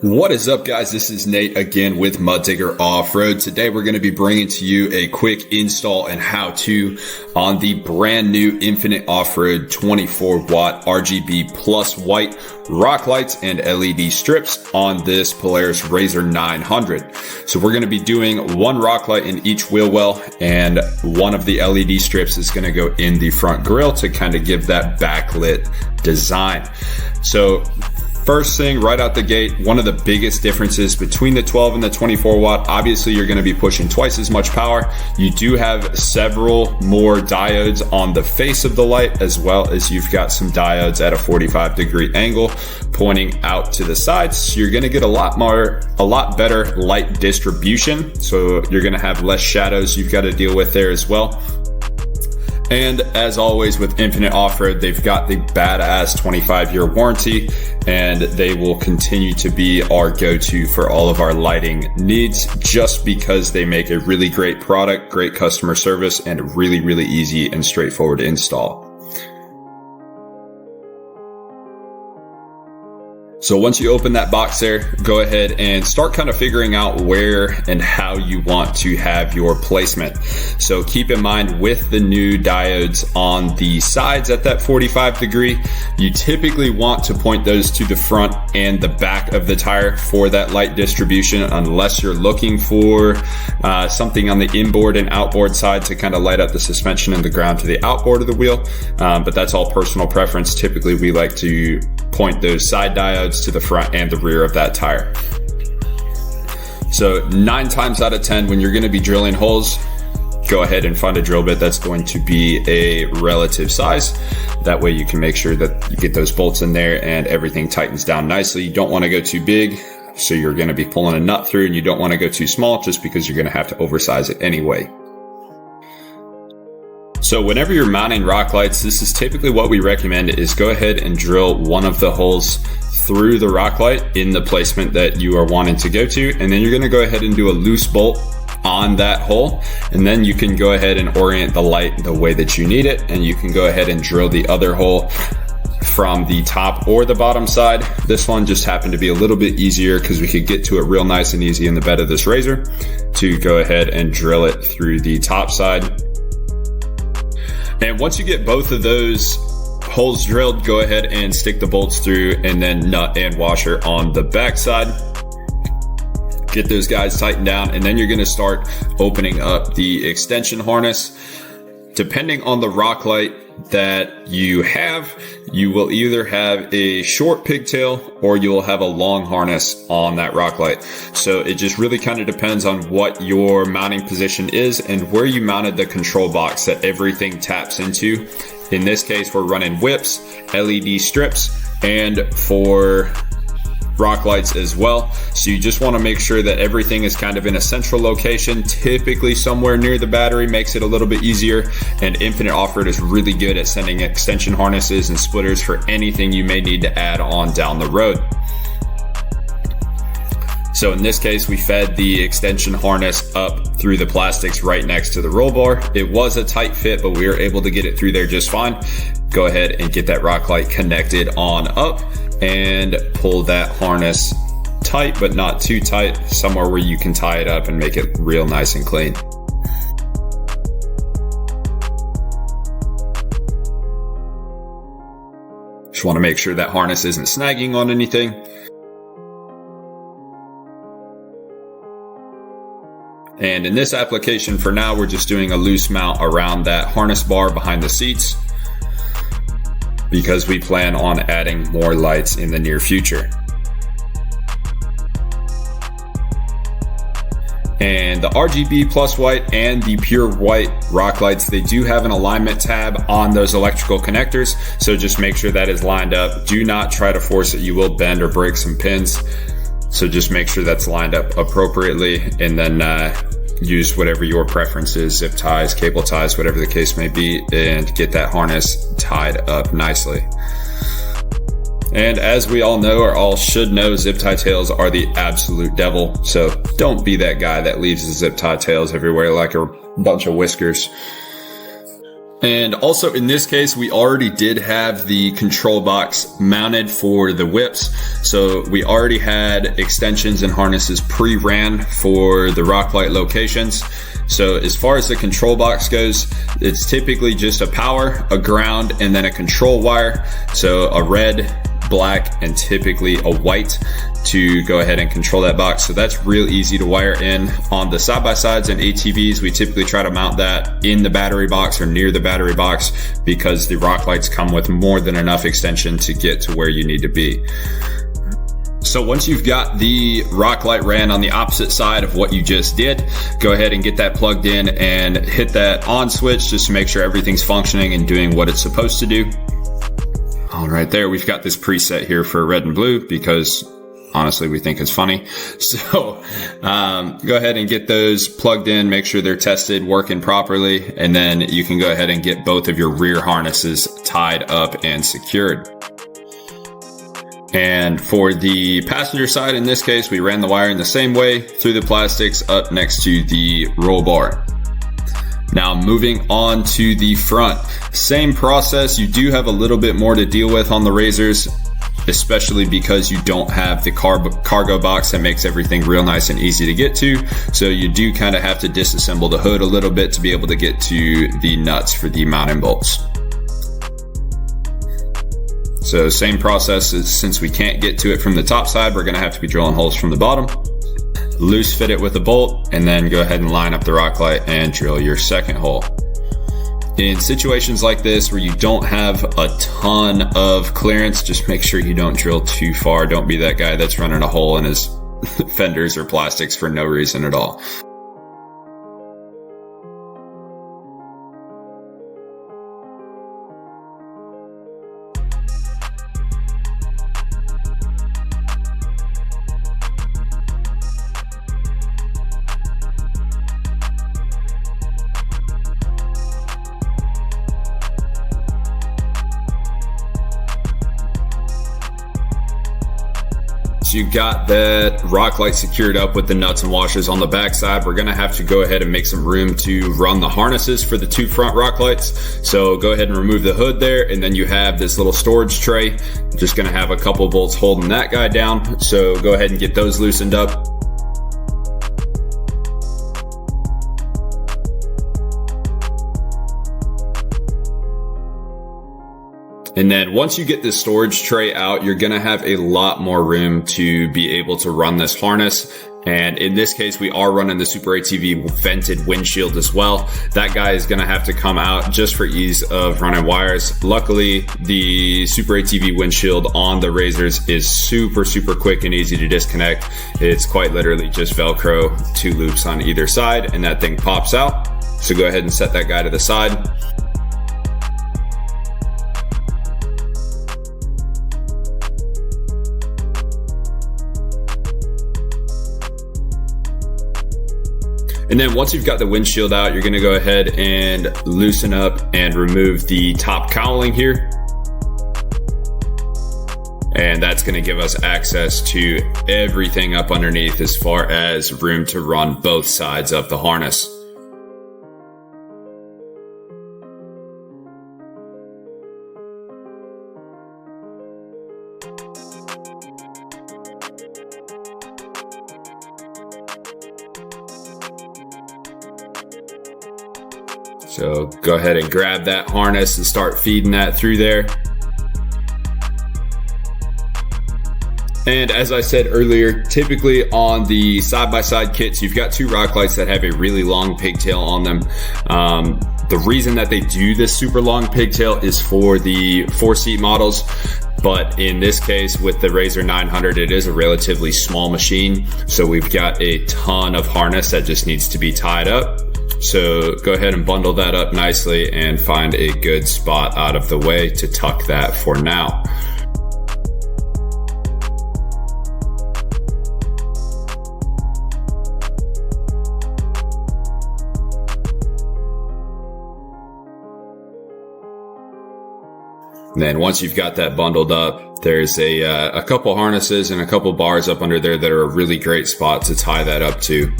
What is up, guys? This is Nate again with Mud Digger Off-Road. Today we're going to be bringing to you a quick install and how-to on the brand new Infinite Offroad 24-watt RGB plus white rock lights and LED strips on this Polaris RZR 900. So we're going to be doing one rock light in each wheel well, and one of the LED strips is going to go in the front grille to kind of give that backlit design. So first thing right out the gate, one of the biggest differences between the 12 and the 24 watt, obviously you're going to be pushing twice as much power. You do have several more diodes on the face of the light, as well as you've got some diodes at a 45-degree angle pointing out to the sides. So you're going to get a lot better light distribution. So you're going to have less shadows you've got to deal with there as well. And as always with Infinite Offroad, they've got the badass 25-year warranty, and they will continue to be our go-to for all of our lighting needs, just because they make a really great product, great customer service, and really easy and straightforward install. So once you open that box there, go ahead and start kind of figuring out where and how you want to have your placement. So keep in mind, with the new diodes on the sides at that 45 degree, you typically want to point those to the front and the back of the tire for that light distribution, unless you're looking for something on the inboard and outboard side to kind of light up the suspension and the ground to the outboard of the wheel. But that's all personal preference. Typically we like to point those side diodes to the front and the rear of that tire. So 9 times out of 10, when you're going to be drilling holes, go ahead and find a drill bit that's going to be a relative size. That way you can make sure that you get those bolts in there and everything tightens down nicely. You don't want to go too big, so you're going to be pulling a nut through, and you don't want to go too small, just because you're going to have to oversize it anyway. So whenever you're mounting rock lights, this is typically what we recommend, is go ahead and drill one of the holes through the rock light in the placement that you are wanting to go to, and then you're going to go ahead and do a loose bolt on that hole, and then you can go ahead and orient the light the way that you need it, and you can go ahead and drill the other hole from the top or the bottom side. This one just happened to be a little bit easier because we could get to it real nice and easy in the bed of this RZR, to go ahead and drill it through the top side. And once you get both of those holes drilled, go ahead and stick the bolts through, and then nut and washer on the back side. Get those guys tightened down, and then you're going to start opening up the extension harness. Depending on the rock light that you have, you will either have a short pigtail or you will have a long harness on that rock light. So it just really kind of depends on what your mounting position is and where you mounted the control box that everything taps into. In this case, we're running whips, LED strips, and for rock lights as well. So you just want to make sure that everything is kind of in a central location, typically somewhere near the battery. Makes it a little bit easier, and Infinite Offroad is really good at sending extension harnesses and splitters for anything you may need to add on down the road. So in this case, we fed the extension harness up through the plastics right next to the roll bar. It was a tight fit, but we were able to get it through there just fine. Go ahead and get that rock light connected on up, and pull that harness tight, but not too tight, somewhere where you can tie it up and make it real nice and clean. Just want to make sure that harness isn't snagging on anything. And in this application for now, we're just doing a loose mount around that harness bar behind the seats, because we plan on adding more lights in the near future. And the RGB plus white and the pure white rock lights, they do have an alignment tab on those electrical connectors, so just make sure that is lined up. Do not try to force it. You will bend or break some pins, so just make sure that's lined up appropriately, and then use whatever your preference is, zip ties, cable ties, whatever the case may be, and get that harness tied up nicely. And as we all know, or all should know, zip tie tails are the absolute devil. So don't be that guy that leaves the zip tie tails everywhere like a bunch of whiskers. And also in this case, we already did have the control box mounted for the whips. So we already had extensions and harnesses pre-ran for the Rocklite locations. So as far as the control box goes, it's typically just a power, a ground, and then a control wire. So a red, black, and typically a white to go ahead and control that box. So that's real easy to wire in. On the side-by-sides and ATVs, we typically try to mount that in the battery box or near the battery box because the Rocklights come with more than enough extension to get to where you need to be. So once you've got the Rocklite ran on the opposite side of what you just did, go ahead and get that plugged in and hit that on switch just to make sure everything's functioning and doing what it's supposed to do. All right, there we've got this preset here for red and blue because honestly we think it's funny. So go ahead and get those plugged in, make sure they're tested, working properly, and then you can go ahead and get both of your rear harnesses tied up and secured. And for the passenger side, in this case, we ran the wiring the same way through the plastics up next to the roll bar. Now moving on to the front, same process. You do have a little bit more to deal with on the RZRs, especially because you don't have the cargo box that makes everything real nice and easy to get to. So you do kind of have to disassemble the hood a little bit to be able to get to the nuts for the mounting bolts. So same process, since we can't get to it from the top side, we're going to have to be drilling holes from the bottom. Loose fit it with a bolt, and then go ahead and line up the Rocklite and drill your second hole. In situations like this where you don't have a ton of clearance, just make sure you don't drill too far. Don't be that guy that's running a hole in his fenders or plastics for no reason at all. So you got that Rocklite secured up with the nuts and washers on the backside. We're going to have to go ahead and make some room to run the harnesses for the two front Rocklights. So go ahead and remove the hood there, and then you have this little storage tray. Just going to have a couple bolts holding that guy down. So go ahead and get those loosened up. And then once you get this storage tray out, you're going to have a lot more room to be able to run this harness. And in this case, we are running the Super ATV vented windshield as well. That guy is going to have to come out just for ease of running wires. Luckily, the Super ATV windshield on the RZRs is super quick and easy to disconnect. It's quite literally just Velcro, 2 loops on either side, and that thing pops out. So go ahead and set that guy to the side. And then once you've got the windshield out, you're going to go ahead and loosen up and remove the top cowling here. And that's going to give us access to everything up underneath as far as room to run both sides of the harness. So go ahead and grab that harness and start feeding that through there. And as I said earlier, typically on the side-by-side kits, you've got two Rocklights that have a really long pigtail on them. The reason that they do this super long pigtail is for the 4-seat models. But in this case, with the RZR 900, it is a relatively small machine. So we've got a ton of harness that just needs to be tied up. So go ahead and bundle that up nicely and find a good spot out of the way to tuck that for now. And then once you've got that bundled up, there's a couple harnesses and a couple bars up under there that are a really great spot to tie that up to.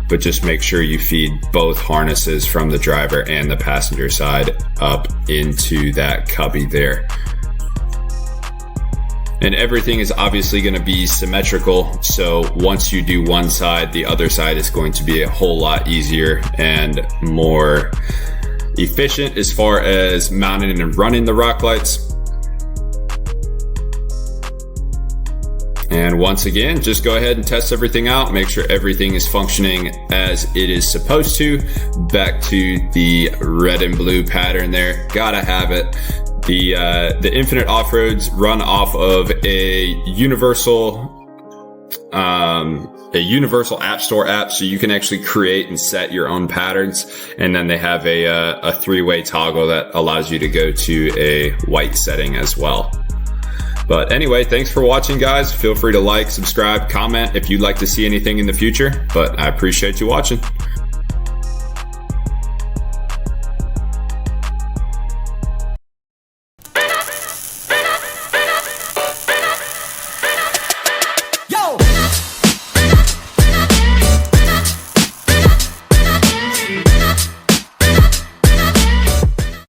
but just make sure you feed both harnesses from the driver and the passenger side up into that cubby there. And everything is obviously going to be symmetrical, so once you do one side, the other side is going to be a whole lot easier and more efficient as far as mounting and running the rock lights. And once again, just go ahead and test everything out. Make sure everything is functioning as it is supposed to. Back to the red and blue pattern there. Gotta have it. The Infinite Offroads run off of a universal App Store app, so you can actually create and set your own patterns. And then they have a three-way toggle that allows you to go to a white setting as well. But anyway, thanks for watching, guys. Feel free to like, subscribe, comment if you'd like to see anything in the future. But I appreciate you watching.